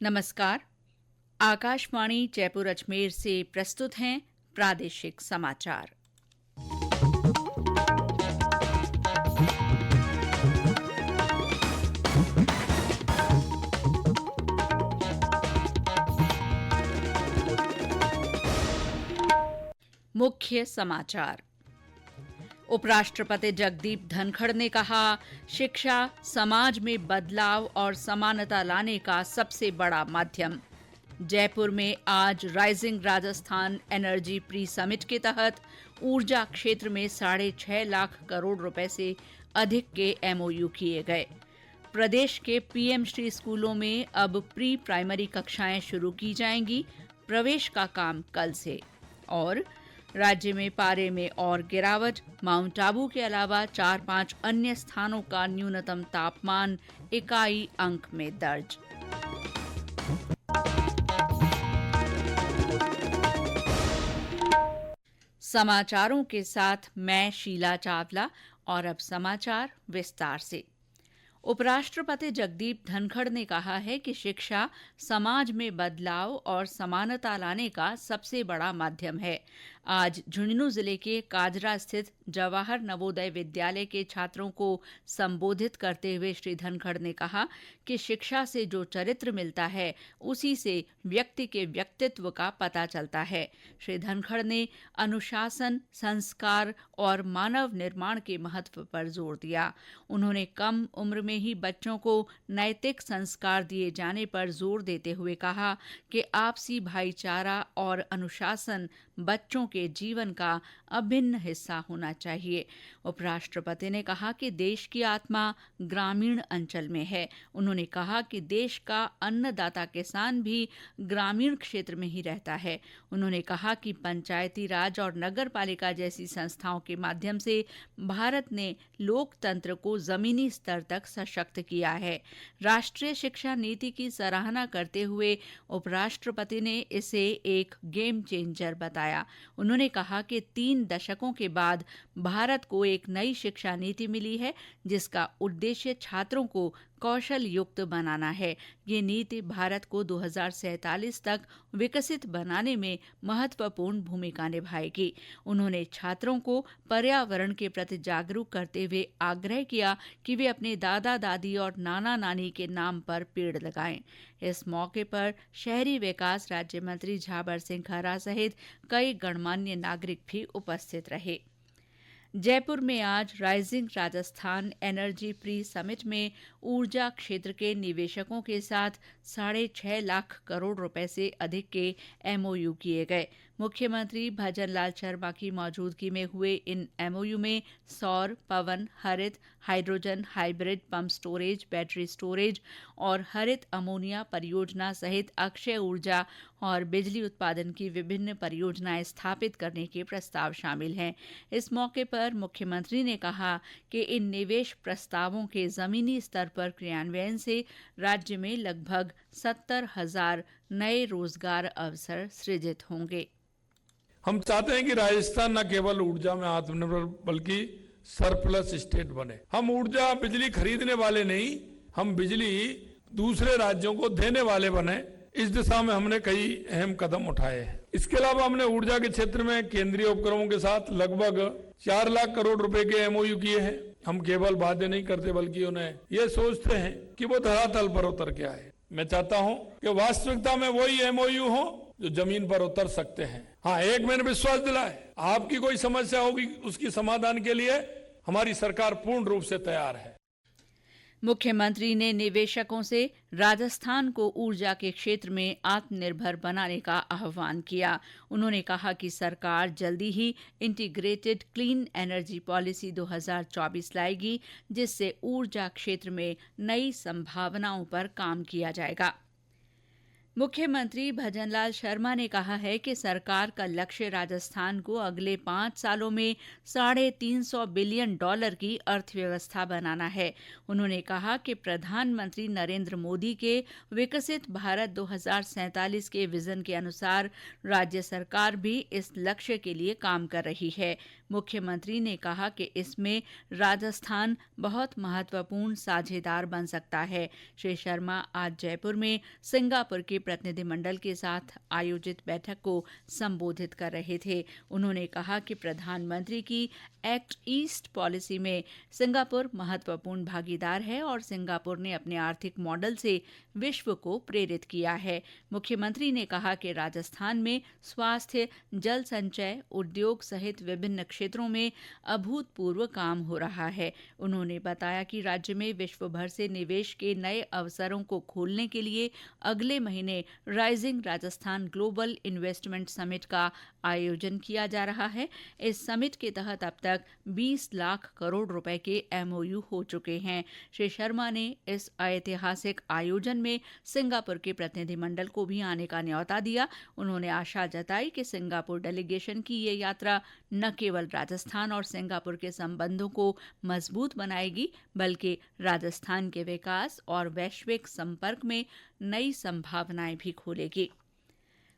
नमस्कार। आकाशवाणी जयपुर अजमेर से प्रस्तुत हैं प्रादेशिक समाचार। मुख्य समाचार। उपराष्ट्रपति जगदीप धनखड़ ने कहा, शिक्षा समाज में बदलाव और समानता लाने का सबसे बड़ा माध्यम। जयपुर में आज rising Rajasthan energy pre summit के तहत ऊर्जा क्षेत्र में 6.5 लाख करोड़ रुपए से अधिक के एमओयू किए गए। प्रदेश के पीएम श्री स्कूलों में अब प्री प्राइमरी कक्षाएं शुरू की जाएंगी। प्रवेश का काम कल से। और राज्य में पारे में और गिरावट, माउंट आबू के अलावा 4-5 अन्य स्थानों का न्यूनतम तापमान इकाई अंक में दर्ज। समाचारों के साथ मैं शीला चावला। और अब समाचार विस्तार से। उपराष्ट्रपति जगदीप धनखड़ ने कहा है कि शिक्षा समाज में बदलाव और समानता लाने का सबसे बड़ा माध्यम है। आज झुंझुनू जिले के काजरा स्थित जवाहर नवोदय विद्यालय के छात्रों को संबोधित करते हुए श्री धनखड़ ने कहा कि शिक्षा से जो चरित्र मिलता है उसी से व्यक्ति के व्यक्तित्व का पता चलता है। श्री धनखड़ ने अनुशासन, संस्कार और मानव निर्माण के महत्व पर जोर दिया। उन्होंने कम उम्र में ही बच्चों को नैतिक संस्कार दिए जाने पर जोर देते हुए कहा कि आपसी भाईचारा और अनुशासन बच्चों के जीवन का अभिन्न हिस्सा होना चाहिए। उपराष्ट्रपति ने कहा कि देश की आत्मा ग्रामीण अंचल में है। उन्होंने कहा कि देश का अन्नदाता किसान भी ग्रामीण क्षेत्र में ही रहता है। उन्होंने कहा कि पंचायती राज और नगर पालिका जैसी संस्थाओं के माध्यम से भारत ने लोकतंत्र को जमीनी स्तर तक सशक्त किया है। राष्ट्रीय शिक्षा नीति की सराहना करते हुए उपराष्ट्रपति ने इसे एक गेम चेंजर बताया। उन्होंने कहा कि 3 दशकों के बाद भारत को एक नई शिक्षा नीति मिली है जिसका उद्देश्य छात्रों को कौशल युक्त बनाना है। ये नीति भारत को 2047 तक विकसित बनाने में महत्वपूर्ण भूमिका निभाएगी। उन्होंने छात्रों को पर्यावरण के प्रति जागरूक करते हुए आग्रह किया कि वे अपने दादा दादी और नाना नानी के नाम पर पेड़ लगाएं। इस मौके पर शहरी विकास राज्य मंत्री झाबर सिंह खरा सहित कई गणमान्य नागरिक भी उपस्थित रहे। जयपुर में आज rising Rajasthan energy pre summit में ऊर्जा क्षेत्र के निवेशकों के साथ 6.5 लाख करोड़ रुपए से अधिक के एमओयू किए गए। मुख्यमंत्री भजन लाल शर्मा की मौजूदगी में हुए इन एमओयू में सौर, पवन, हरित, hydrogen, hybrid pump storage, battery storage और हरित अमोनिया परियोजना सहित अक्षय ऊर्जा और बिजली उत्पादन की विभिन्न परियोजनाएं स्थापित करने के प्रस्ताव शामिल हैं। इस मौके पर मुख्यमंत्री ने कहा कि इन निवेश प्रस्तावों के जमीनी स्तर पर क्रियान्वयन से राज्य में लगभग 70,000 नए रोजगार अवसर सृजित होंगे। हम चाहते हैं कि राजस्थान न केवल ऊर्जा में आत्मनिर्भर बल्कि सरप्लस स्टेट बने। हम ऊर्जा बिजली खरीदने वाले नहीं, हम बिजली दूसरे राज्यों को देने वाले बने। इस दिशा में हमने कई अहम कदम उठाए हैं। इसके अलावा हमने ऊर्जा के क्षेत्र में केंद्रीय उपक्रमों के साथ लगभग 4 लाख करोड़ रुपए के एमओयू किए हैं। हम केवल बातें नहीं करते बल्कि उन्हें ये सोचते हैं कि वो धरातल पर उतर के आए। मैं चाहता हूं कि वास्तविकता में वही एमओयू हो जो जमीन पर उतर सकते हैं। हाँ, एक मैंने विश्वास दिलाया, आपकी कोई समस्या होगी उसकी समाधान के लिए हमारी सरकार पूर्ण रूप से तैयार है। मुख्यमंत्री ने निवेशकों से राजस्थान को ऊर्जा के क्षेत्र में आत्मनिर्भर बनाने का आह्वान किया। उन्होंने कहा कि सरकार जल्दी ही इंटीग्रेटेड क्लीन एनर्जी पॉलिसी 2024 लाएगी, जिससे ऊर्जा क्षेत्र में नई संभावनाओं पर काम किया जाएगा। मुख्यमंत्री भजनलाल शर्मा ने कहा है कि सरकार का लक्ष्य राजस्थान को अगले 5 सालों में $350 बिलियन की अर्थव्यवस्था बनाना है। उन्होंने कहा कि प्रधानमंत्री नरेंद्र मोदी के विकसित भारत 2047 के विजन के अनुसार राज्य सरकार भी इस लक्ष्य के लिए काम कर रही है। मुख्यमंत्री ने कहा कि इसमें राजस्थान बहुत महत्वपूर्ण साझेदार बन सकता है। श्री शर्मा आज जयपुर में सिंगापुर के प्रतिनिधिमंडल के साथ आयोजित बैठक को संबोधित कर रहे थे। उन्होंने कहा कि प्रधानमंत्री की एक्ट ईस्ट पॉलिसी में सिंगापुर महत्वपूर्ण भागीदार है और सिंगापुर ने अपने आर्थिक मॉडल से विश्व को प्रेरित किया है। मुख्यमंत्री ने कहा कि राजस्थान में स्वास्थ्य, जल संचय, उद्योग सहित विभिन्न क्षेत्रों में अभूतपूर्व काम हो रहा है। उन्होंने बताया कि राज्य में विश्व भर से निवेश के नए अवसरों को खोलने के लिए अगले महीने rising Rajasthan global investment summit का आयोजन किया जा रहा है। इस समिट के तहत अब तक 20 लाख करोड़ रुपए के MOU हो चुके हैं। श्री शर्मा ने इस ऐतिहासिक आयोजन में सिंगापुर के प्रतिनिधिमंडल को भी आने का न्यौता दिया। उन्होंने आशा जताई कि सिंगापुर डेलीगेशन की ये यात्रा न केवल राजस्थान और सिंगापुर के संबंधों को मजबूत बनाएगी बल्कि राजस्थान के विकास और वैश्विक संपर्क में नई संभावनाएं भी खोलेगी।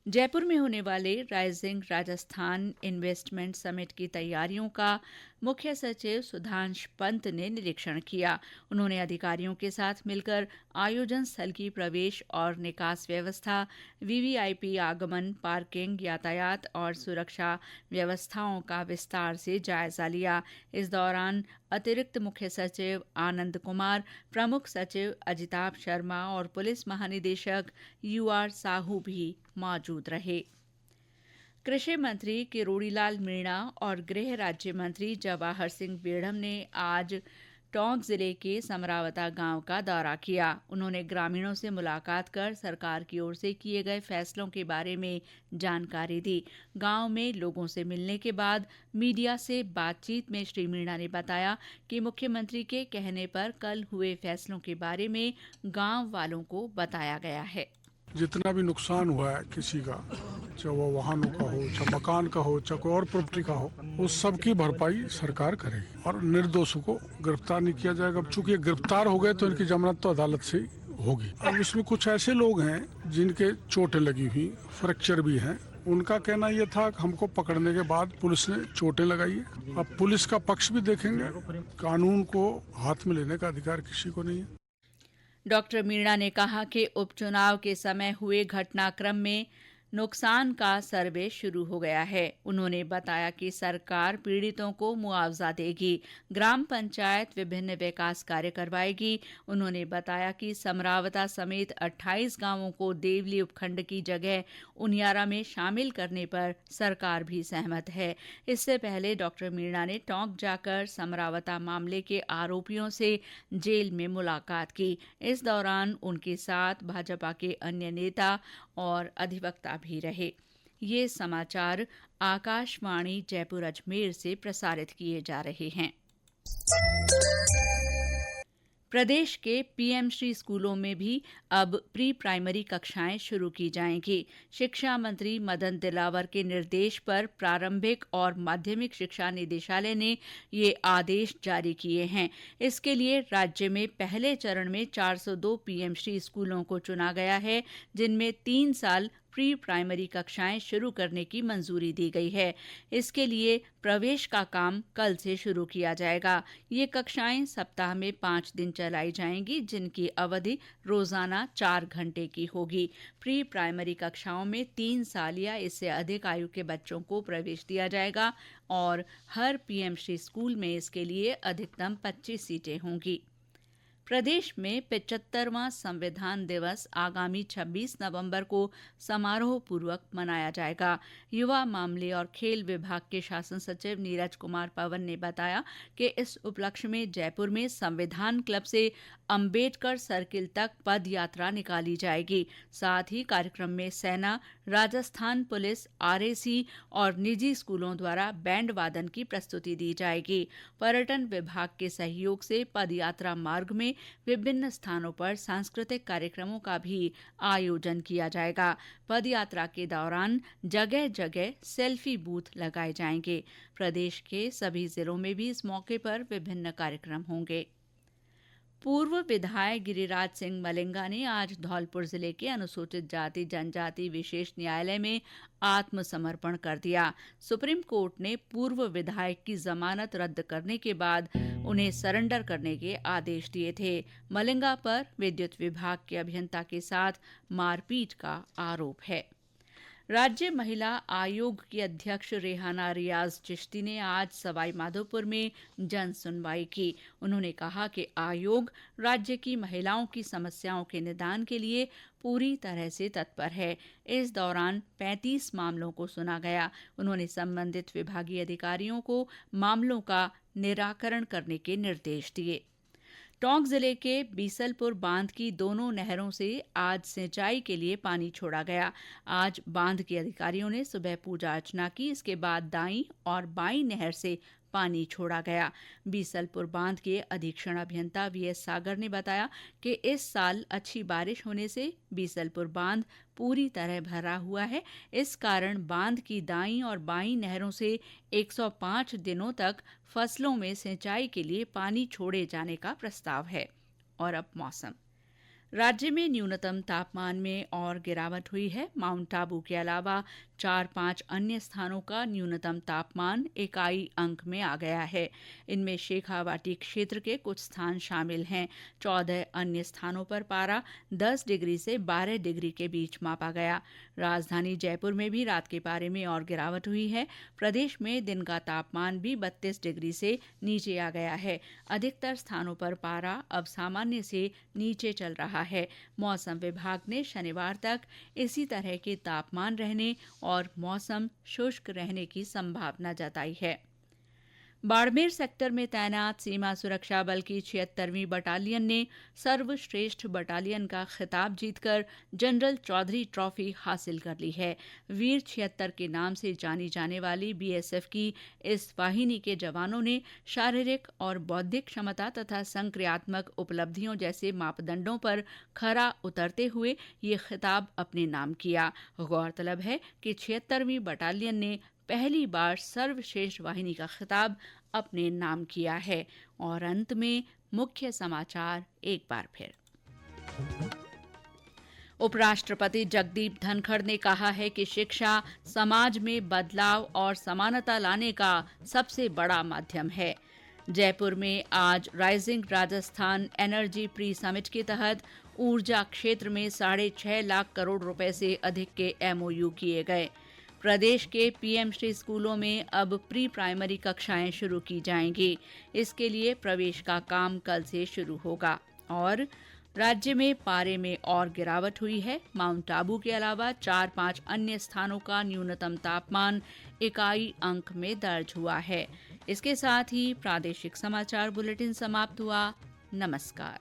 जयपुर में होने वाले राइजिंग राजस्थान इन्वेस्टमेंट समिट की तैयारियों का मुख्य सचिव सुधांश पंत ने निरीक्षण किया। उन्होंने अधिकारियों के साथ मिलकर आयोजन स्थल की प्रवेश और निकास व्यवस्था, VVIP आगमन, पार्किंग, यातायात और सुरक्षा व्यवस्थाओं का विस्तार से जायजा लिया। इस दौरान अतिरिक्त मुख्य सचिव आनंद कुमार, प्रमुख सचिव अजिताभ शर्मा और पुलिस महानिदेशक UR साहू भी मौजूद रहे। कृषि मंत्री किरोड़ीलाल मीणा और गृह राज्य मंत्री जवाहर सिंह बेढ़म ने आज टोंक जिले के समरावता गांव का दौरा किया। उन्होंने ग्रामीणों से मुलाकात कर सरकार की ओर से किए गए फैसलों के बारे में जानकारी दी। गांव में लोगों से मिलने के बाद मीडिया से बातचीत में श्री मीणा ने बताया कि मुख्यमंत्री के कहने पर कल हुए फैसलों के बारे में गांव वालों को बताया गया है। जितना भी नुकसान हुआ है किसी का, चाहे वो वाहनों का हो, चाहे मकान का हो, चाहे कोई और प्रॉपर्टी का हो, उस सब की भरपाई सरकार करेगी और निर्दोषों को गिरफ्तार नहीं किया जाएगा। अब चूंकि गिरफ्तार हो गए तो इनकी जमानत तो अदालत से होगी। अब इसमें कुछ ऐसे लोग हैं जिनके चोटें लगी हुई, फ्रैक्चर भी हैं। उनका कहना यह था कि हमको पकड़ने के बाद पुलिस ने चोटें लगाई है। अब पुलिस का पक्ष भी देखेंगे। कानून को हाथ में लेने का अधिकार किसी को नहीं है। डॉक्टर मीणा ने कहा कि उपचुनाव के समय हुए घटनाक्रम में नुकसान का सर्वे शुरू हो गया है। उन्होंने बताया कि सरकार पीड़ितों को मुआवजा देगी, ग्राम पंचायत विभिन्न विकास कार्य करवाएगी। उन्होंने बताया कि समरावता समेत 28 गांवों को देवली उपखंड की जगह उनियारा में शामिल करने पर सरकार भी सहमत है। इससे पहले डॉक्टर मीणा ने टोंक जाकर समरावता मामले के आरोपियों से जेल में मुलाकात की। इस दौरान उनके साथ भाजपा के अन्य नेता और अधिवक्ता भी रहे। ये समाचार आकाशवाणी जयपुर अजमेर से प्रसारित किए जा रहे हैं। प्रदेश के पीएमश्री स्कूलों में भी अब प्री प्राइमरी कक्षाएं शुरू की जाएंगी। शिक्षा मंत्री मदन दिलावर के निर्देश पर प्रारंभिक और माध्यमिक शिक्षा निदेशालय ने ये आदेश जारी किए हैं। इसके लिए राज्य में पहले चरण में 402 पीएमश्री स्कूलों को चुना गया है, जिनमें 3 साल प्री प्राइमरी कक्षाएं शुरू करने की मंजूरी दी गई है। इसके लिए प्रवेश का काम कल से शुरू किया जाएगा। ये कक्षाएं सप्ताह में 5 दिन चलाई जाएंगी, जिनकी अवधि रोजाना 4 घंटे की होगी। प्री प्राइमरी कक्षाओं में 3 साल या इससे अधिक आयु के बच्चों को प्रवेश दिया जाएगा और हर पीएमश्री स्कूल में इसके लिए अधिकतम 25 सीटें होंगी। प्रदेश में 75वां संविधान दिवस आगामी 26 नवंबर को समारोह पूर्वक मनाया जाएगा। युवा मामले और खेल विभाग के शासन सचिव नीरज कुमार पवन ने बताया कि इस उपलक्ष्य में जयपुर में संविधान क्लब से अंबेडकर सर्किल तक पद यात्रा निकाली जाएगी। साथ ही कार्यक्रम में सेना, राजस्थान पुलिस, RAC और निजी स्कूलों द्वारा बैंड वादन की प्रस्तुति दी जाएगी। पर्यटन विभाग के सहयोग से पद यात्रा मार्ग में विभिन्न स्थानों पर सांस्कृतिक कार्यक्रमों का भी आयोजन किया जाएगा। पदयात्रा के दौरान जगह जगह सेल्फी बूथ लगाए जाएंगे। प्रदेश के सभी जिलों में भी इस मौके पर विभिन्न कार्यक्रम होंगे। पूर्व विधायक गिरिराज सिंह मलिंगा ने आज धौलपुर जिले के अनुसूचित जाति जनजाति विशेष न्यायालय में आत्मसमर्पण कर दिया। सुप्रीम कोर्ट ने पूर्व विधायक की जमानत रद्द करने के बाद उन्हें सरेंडर करने के आदेश दिए थे। मलिंगा पर विद्युत विभाग के अभियंता के साथ मारपीट का आरोप है। राज्य महिला आयोग की अध्यक्ष रेहाना रियाज चिश्ती ने आज सवाईमाधोपुर में जन सुनवाई की। उन्होंने कहा कि आयोग राज्य की महिलाओं की समस्याओं के निदान के लिए पूरी तरह से तत्पर है। इस दौरान 35 मामलों को सुना गया। उन्होंने संबंधित विभागीय अधिकारियों को मामलों का निराकरण करने के निर्देश दिए। टोंक जिले के बीसलपुर बांध की दोनों नहरों से आज सिंचाई के लिए पानी छोड़ा गया। आज बांध के अधिकारियों ने सुबह पूजा अर्चना की। इसके बाद दाईं और बाईं नहर से पानी छोड़ा गया। बीसलपुर बांध के अधीक्षण अभियंता वीएस सागर ने बताया कि इस साल अच्छी बारिश होने से बीसलपुर बांध पूरी तरह भरा हुआ है। इस कारण बांध की दाईं और बाईं नहरों से 105 दिनों तक फसलों में सिंचाई के लिए पानी छोड़े जाने का प्रस्ताव है। और अब मौसम। राज्य में न्यूनतम तापमान में और गिरावट हुई है। माउंट आबू के अलावा 4-5 अन्य स्थानों का न्यूनतम तापमान इकाई अंक में आ गया है। इनमें शेखावाटी क्षेत्र के कुछ स्थान शामिल हैं। 14 अन्य स्थानों पर पारा 10 डिग्री से 12 डिग्री के बीच मापा गया। राजधानी जयपुर में भी रात के पारे में और गिरावट हुई है। प्रदेश में दिन का तापमान भी 32 डिग्री से नीचे आ गया है। अधिकतर स्थानों पर पारा अब सामान्य से नीचे चल रहा है। मौसम विभाग ने शनिवार तक इसी तरह के तापमान रहने और मौसम शुष्क रहने की संभावना जताई है। बाड़मेर सेक्टर में तैनात सीमा सुरक्षा बल की 76वीं बटालियन ने सर्वश्रेष्ठ बटालियन का खिताब जीतकर जनरल चौधरी ट्रॉफी हासिल कर ली है। वीर 76 के नाम से जानी जाने वाली बीएसएफ की इस वाहिनी के जवानों ने शारीरिक और बौद्धिक क्षमता तथा संक्रियात्मक उपलब्धियों जैसे मापदंडों पर खरा उतरते हुए ये खिताब अपने नाम किया। गौरतलब है कि 76वीं बटालियन ने पहली बार सर्वश्रेष्ठ वाहिनी का खिताब अपने नाम किया है। और अंत में मुख्य समाचार एक बार फिर। उपराष्ट्रपति जगदीप धनखड़ ने कहा है कि शिक्षा समाज में बदलाव और समानता लाने का सबसे बड़ा माध्यम है। जयपुर में आज rising Rajasthan energy pre summit के तहत ऊर्जा क्षेत्र में 6.5 लाख करोड़ रुपए से अधिक के एमओयू किए गए। प्रदेश के पीएम श्री स्कूलों में अब प्री प्राइमरी कक्षाएं शुरू की जाएंगी। इसके लिए प्रवेश का काम कल से शुरू होगा। और राज्य में पारे में और गिरावट हुई है। माउंट आबू के अलावा 4-5 अन्य स्थानों का न्यूनतम तापमान इकाई अंक में दर्ज हुआ है। इसके साथ ही प्रादेशिक समाचार बुलेटिन समाप्त हुआ। नमस्कार।